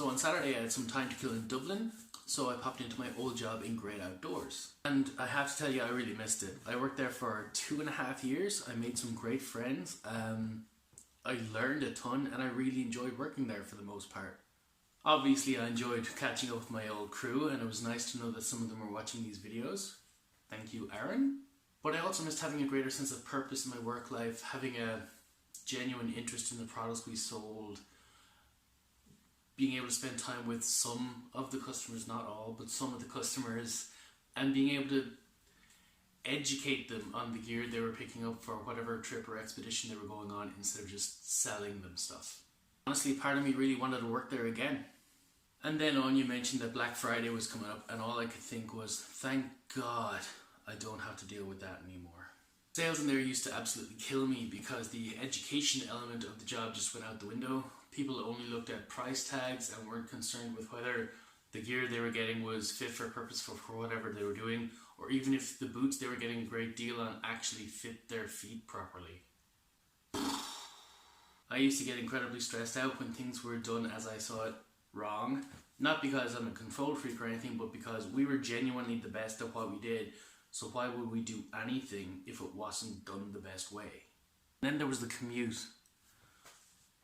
So on Saturday I had some time to kill in Dublin, so I popped into my old job in Great Outdoors. And I have to tell you, I really missed it. I worked there for 2.5 years, I made some great friends, I learned a ton, and I really enjoyed working there for the most part. Obviously I enjoyed catching up with my old crew, and it was nice to know that some of them were watching these videos. Thank you, Aaron. But I also missed having a greater sense of purpose in my work life, having a genuine interest in the products we sold, being able to spend time with some of the customers, not all, but some of the customers, and being able to educate them on the gear they were picking up for whatever trip or expedition they were going on, instead of just selling them stuff. Honestly, part of me really wanted to work there again. And then on, you mentioned that Black Friday was coming up, and all I could think was, thank God I don't have to deal with that anymore. Sales in there used to absolutely kill me because the education element of the job just went out the window. People only looked at price tags and weren't concerned with whether the gear they were getting was fit for purpose for whatever they were doing, or even if the boots they were getting a great deal on actually fit their feet properly. I used to get incredibly stressed out when things were done as I saw it wrong. Not because I'm a control freak or anything, but because we were genuinely the best at what we did, so why would we do anything if it wasn't done the best way? And then there was the commute,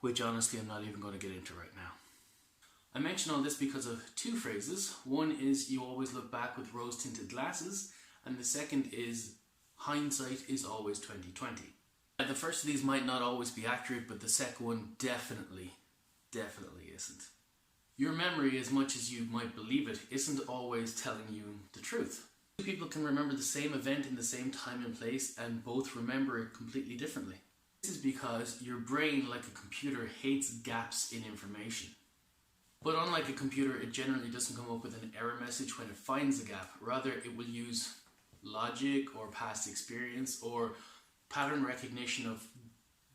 which honestly I'm not even going to get into right now. I mention all this because of two phrases. One is you always look back with rose-tinted glasses, and the second is hindsight is always 20/20. The first of these might not always be accurate, but the second one definitely isn't. Your memory, as much as you might believe it, isn't always telling you the truth. Two people can remember the same event in the same time and place and both remember it completely differently. This is because your brain, like a computer, hates gaps in information. But unlike a computer, it generally doesn't come up with an error message when it finds a gap. Rather, it will use logic or past experience or pattern recognition of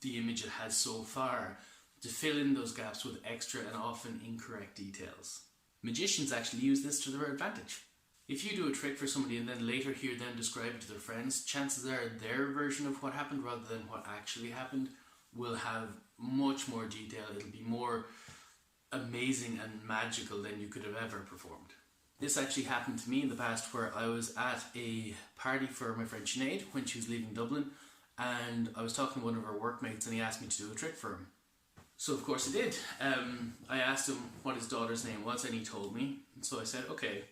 the image it has so far to fill in those gaps with extra and often incorrect details. Magicians actually use this to their advantage. If you do a trick for somebody and then later hear them describe it to their friends, chances are their version of what happened rather than what actually happened will have much more detail. It'll be more amazing and magical than you could have ever performed. This actually happened to me in the past, where I was at a party for my friend Sinead when she was leaving Dublin, and I was talking to one of her workmates and he asked me to do a trick for him. So of course I did. I asked him what his daughter's name was and he told me. So I said, okay,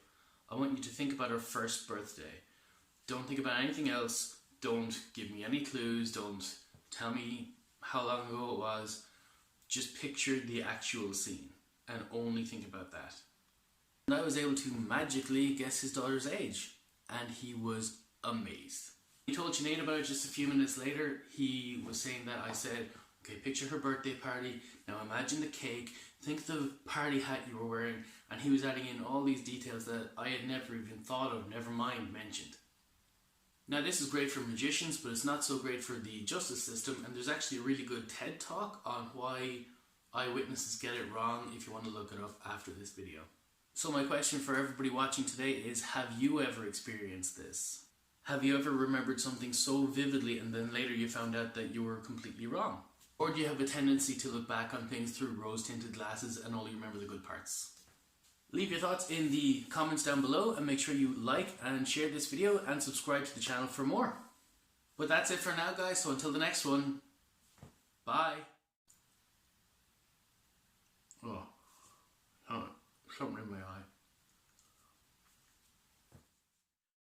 I want you to think about her first birthday. Don't think about anything else. Don't give me any clues. Don't tell me how long ago it was. Just picture the actual scene and only think about that. And I was able to magically guess his daughter's age, and he was amazed. He told Sinead about it just a few minutes later. He was saying that I said, okay, picture her birthday party, now imagine the cake, think the party hat you were wearing, and he was adding in all these details that I had never even thought of, never mind mentioned. Now this is great for magicians, but it's not so great for the justice system, and there's actually a really good TED talk on why eyewitnesses get it wrong if you want to look it up after this video. So my question for everybody watching today is, have you ever experienced this? Have you ever remembered something so vividly and then later you found out that you were completely wrong? Or do you have a tendency to look back on things through rose-tinted glasses and only remember the good parts? Leave your thoughts in the comments down below and make sure you like and share this video and subscribe to the channel for more. But that's it for now, guys, so until the next one, bye. Oh, something in my eye.